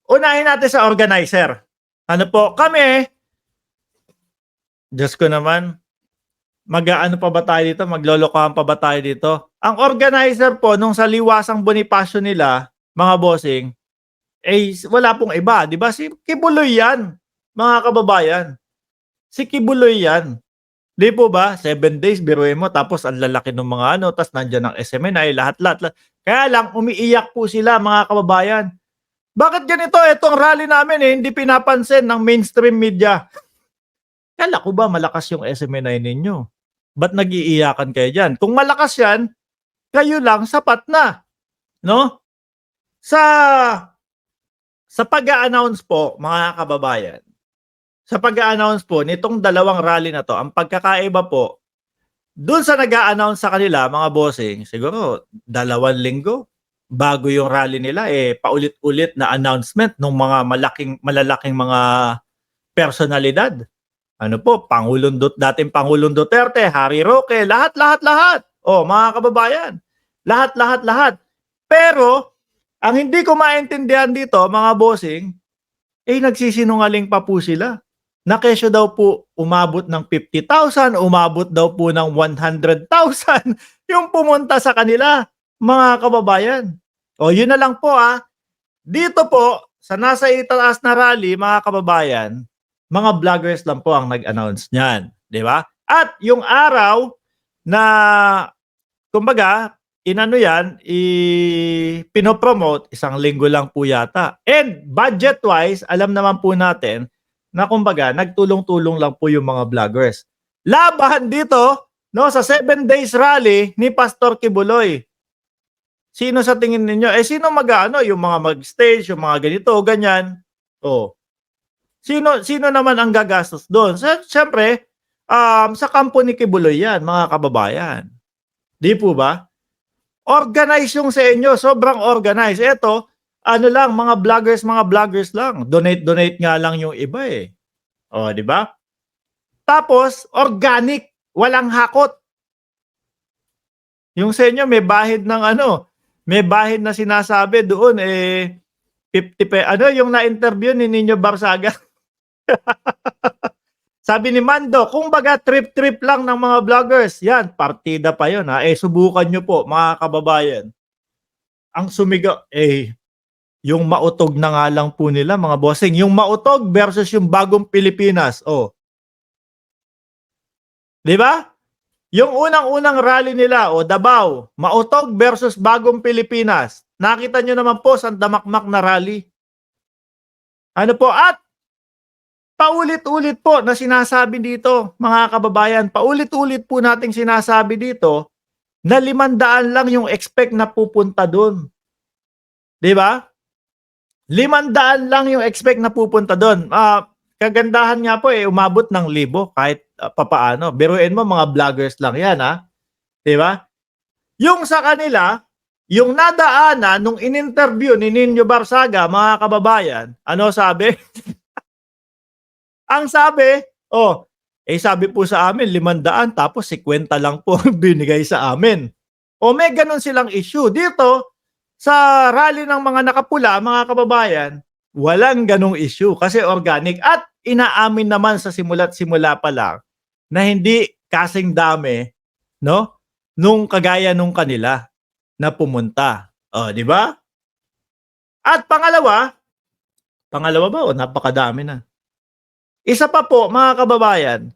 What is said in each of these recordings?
Unahin natin sa organizer. Ano po, kami, Diyos ko naman, mag-aano pa ba tayo dito? Maglolokohan pa ba tayo dito? Ang organizer po nung sa Liwasang Bonifacio nila, mga bossing, eh wala pong iba, 'di ba? Si Kibuloy 'yan, mga kababayan. Si Kibuloy 'yan. 'Di po ba? 7 days biruin mo tapos ang lalaki ng mga ano, tas nandiyan ang SMNI, lahat. Kaya lang umiiyak po sila, mga kababayan. Bakit ganito? Itong rally namin hindi pinapansin ng mainstream media. Kala ko ba malakas yung SMNI ninyo? Ba't nag-iiyakan kayo diyan? Kung malakas 'yan, kayo lang sapat na, no? Sa pag-a-announce po, mga kababayan, sa pag-a-announce po nitong dalawang rally na 'to, ang pagkakaiba po, dun sa nag-a-announce sa kanila, mga bossing, siguro 2 linggo bago yung rally nila, paulit-ulit na announcement ng mga malalaking mga personalidad. Ano po, dating Pangulong Duterte, Harry Roque, lahat. Oh, mga kababayan, lahat. Pero ang hindi ko maintindihan dito, mga bossing, nagsisinungaling pa po sila. Na kesyo daw po umabot ng 50,000, umabot daw po ng 100,000 yung pumunta sa kanila, mga kababayan. O yun na lang po Dito po, sa nasa itaas na rally, mga kababayan, mga vloggers lang po ang nag-announce niyan, 'di ba? At yung araw na kumbaga inano yan, pinopromote, 1 linggo lang po yata. And budget-wise, alam naman po natin na kumbaga nagtulong-tulong lang po yung mga vloggers. Laban dito, no, sa 7 days rally ni Pastor Kibuloy. Sino sa tingin ninyo? Sino mag-aano? Yung mga mag-stage, yung mga ganito, ganyan. Oh. Sino naman ang gagastos doon? Siyempre, sa kampo ni Kibuloy yan, mga kababayan. Di po ba? Organize yung sa inyo, sobrang organize. Ito, ano lang, mga vloggers lang. Donate nga lang yung iba O, di ba? Tapos, organic, walang hakot. Yung sa inyo, may bahid ng ano, may bahid na sinasabi doon, 50 ano yung na-interview ni Nino Barsaga? Sabi ni Mando, kung baga trip-trip lang ng mga vloggers, yan, partida pa yun subukan nyo po, mga kababayan. Ang sumigaw, yung mautog na nga lang po nila, mga bossing. Yung mautog versus yung bagong Pilipinas. Oh. Di ba? Yung unang-unang rally nila, Davao, mautog versus bagong Pilipinas. Nakita nyo naman po sa damakmak na rally. Ano po? At paulit-ulit po na sinasabi dito, mga kababayan, paulit-ulit po nating sinasabi dito na 500 lang yung expect na pupunta doon. Di ba? 500 lang yung expect na pupunta doon. Kagandahan nga po umabot ng 1,000 kahit papaano. Biruin mo mga vloggers lang yan 'Di ba? Yung sa kanila, yung nadaanan nung in-interview ni Nino Barsaga, mga kababayan, ano sabi? Ang sabi, sabi po sa amin 500 tapos 50 lang po binigay sa amin. May ganun silang issue. Dito, sa rally ng mga nakapula, mga kababayan, walang ganung issue kasi organic at inaamin naman sa simula't simula pa lang na hindi kasing dami, no? Nung kagaya nung kanila na pumunta. Di ba? At pangalawa ba napakadami na. Isa pa po, mga kababayan,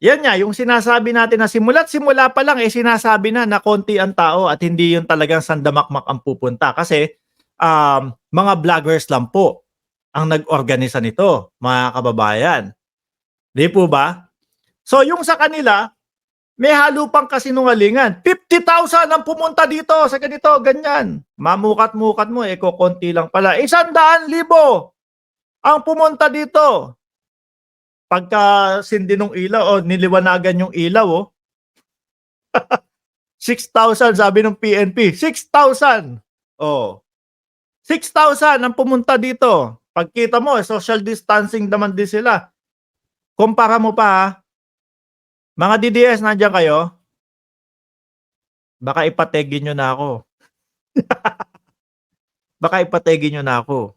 yan nga, yung sinasabi natin na simula't simula pa lang sinasabi na konti ang tao at hindi yung talagang sandamakmak ang pupunta. Kasi mga vloggers lang po ang nag-organisa nito, mga kababayan. Di po ba? So yung sa kanila, may halo pang kasinungalingan. 50,000 ang pumunta dito sa ganito, ganyan. Mamukat-mukat mo, konti lang pala. 100,000 ang pumunta dito. Pagka sindi ng ilaw niliwanagan yung ilaw 6,000 sabi ng PNP. 6,000. 6,000 ang pumunta dito. Pagkita mo, social distancing naman din sila. Kumpara mo pa mga DDS, nandiyan kayo? Baka ipategin nyo na ako. Baka ipategin nyo na ako.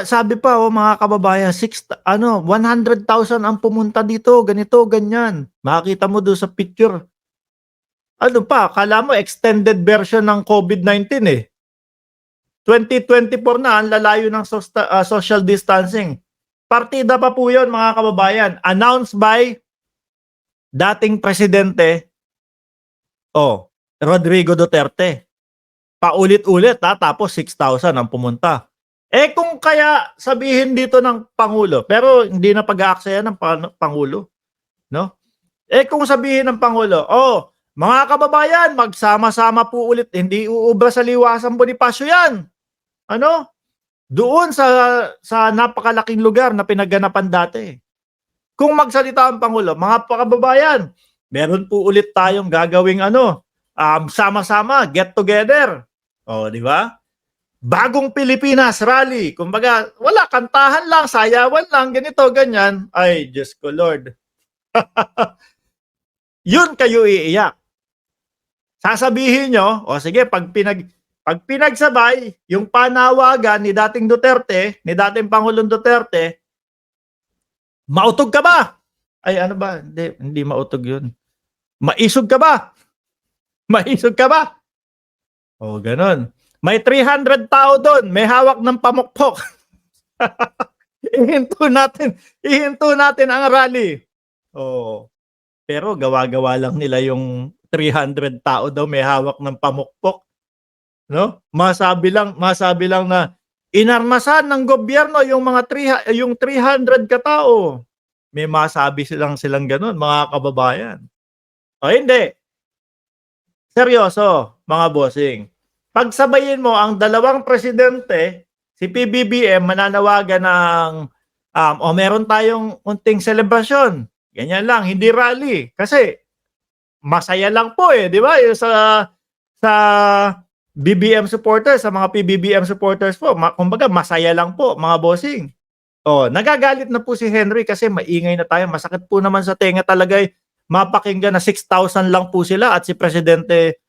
Sabi pa, mga kababayan, 100,000 ang pumunta dito, ganito, ganyan. Makikita mo doon sa picture. Ano pa, akala mo extended version ng COVID-19 eh. 2024 na, ang lalayo ng social distancing. Partida pa po yun, mga kababayan. Announced by dating presidente, Rodrigo Duterte. Paulit-ulit, tapos 6,000 ang pumunta. Kung kaya sabihin dito ng Pangulo, pero hindi na pag-aaksaya ng Pangulo, no? Kung sabihin ng Pangulo, mga kababayan, magsama-sama po ulit, hindi uubra sa Liwasang Bonifacio yan. Ano? Doon sa napakalaking lugar na pinaganapan dati. Kung magsalita ang Pangulo, mga kababayan, meron po ulit tayong gagawing sama-sama, get together. Di ba? Bagong Pilipinas rally. Kumbaga, wala, kantahan lang, sayawan lang, ganito, ganyan. Ay, Diyos ko Lord. Yun kayo iiyak. Sasabihin nyo, sige, pag pinagsabay, yung panawagan ni dating Duterte, ni dating Pangulong Duterte, mautog ka ba? Ay, ano ba? Hindi mautog yun. Maisog ka ba? Maisog ka ba? Ganon. May 300 tao doon, may hawak ng pamukpok. Ihinto natin ang rally. Pero gawa-gawa lang nila yung 300 tao daw may hawak ng pamukpok. No? Masabi lang na inarmasan ng gobyerno yung mga 300 katao. May masabi silang ganun, mga kababayan. Hindi. Seryoso, mga bossing. Pagsabayin mo ang dalawang presidente, si PBBM mananawagan ng meron tayong unting selebrasyon. Ganyan lang, hindi rally. Kasi masaya lang po di ba? Sa BBM supporters, sa mga PBBM supporters po, kumbaga masaya lang po, mga bossing. Nagagalit na po si Henry kasi maingay na tayo. Masakit po naman sa tenga talaga mapakinggan na 6,000 lang po sila at si Presidente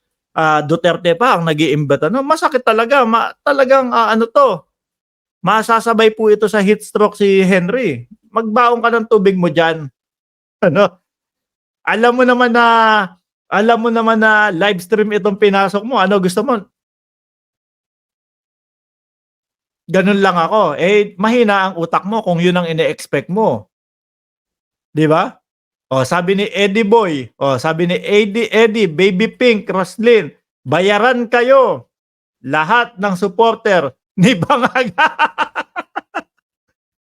Duterte pa ang nag-iimbita. Masakit talaga. Talagang masasabay po ito sa heat stroke si Henry. Magbaon ka ng tubig mo dyan. Alam mo naman na live stream itong pinasok mo. Ano gusto mo? Ganun lang ako. Mahina ang utak mo kung yun ang ine-expect mo. Di ba? Sabi ni Eddie Boy, sabi ni Eddie, Baby Pink, Roslyn, bayaran kayo lahat ng supporter ni Bangaga.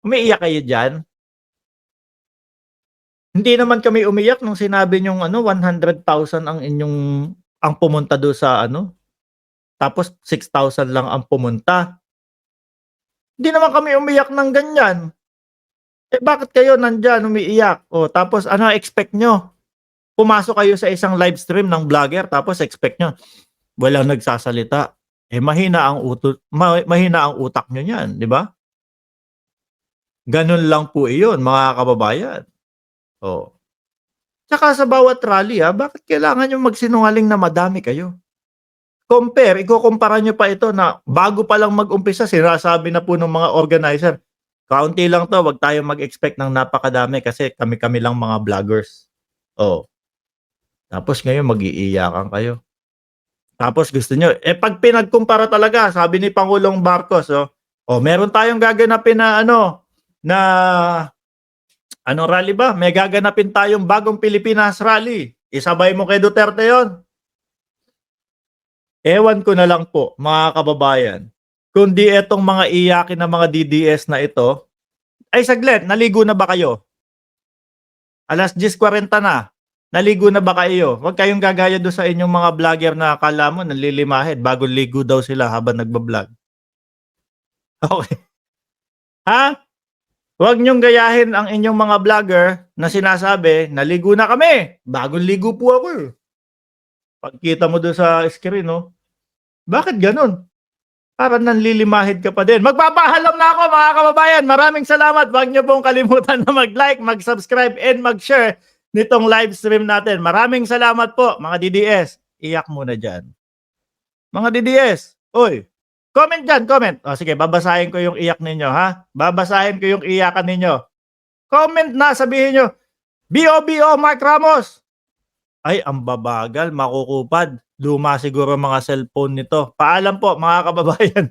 Umiiyak kayo dyan? Hindi naman kami umiyak nung sinabi nyong 100,000 ang pumunta do sa tapos 6,000 lang ang pumunta. Hindi naman kami umiyak ng ganyan. Bakit kayo nandyan umiiyak? Tapos ano expect nyo? Pumasok kayo sa isang live stream ng vlogger tapos expect nyo walang nagsasalita. Mahina ang utak nyo niyan, di ba? Ganun lang po iyon, mga kababayan. Tsaka sa bawat rally, bakit kailangan nyo magsinungaling na madami kayo? Ikukumpara nyo pa ito na bago pa lang mag-umpisa, sinasabi na po ng mga organizer, kaunti lang to, wag tayo mag-expect ng napakadami kasi kami-kami lang mga vloggers. Tapos ngayon mag-iiyakan kayo. Tapos gusto nyo, pag pinagkumpara talaga, sabi ni Pangulong Marcos, meron tayong gaganapin na rally ba? May gaganapin tayong bagong Pilipinas rally. Isabay mo kay Duterte yon. Ewan ko na lang po, mga kababayan. Kundi etong mga iyakin na mga DDS na ito, saglit, naligo na ba kayo? 10:40 na. Naligo na ba kayo? Huwag kayong gagaya doon sa inyong mga vlogger na akala mo nalilimahid bago ligo daw sila habang nagbablog. Okay. Huwag niyong gayahin ang inyong mga vlogger na sinasabi, naligo na kami. Bagong ligo po ako. Pagkita mo doon sa screen, bakit ganun? Para nanlilimahid ka pa din. Magpapahalam na ako, mga kababayan. Maraming salamat. Huwag niyo pong kalimutan na mag-like, mag-subscribe, and mag-share nitong live stream natin. Maraming salamat po, mga DDS. Iyak muna dyan. Mga DDS, oy, Comment diyan, comment. O sige, babasahin ko yung iyak ninyo, ha? Babasahin ko yung iyakan ninyo. Comment na, sabihin niyo, "BO, Mark Ramos." Ay, ang babagal, makukupad. Luma siguro mga cellphone nito. Paalam po mga kababayan.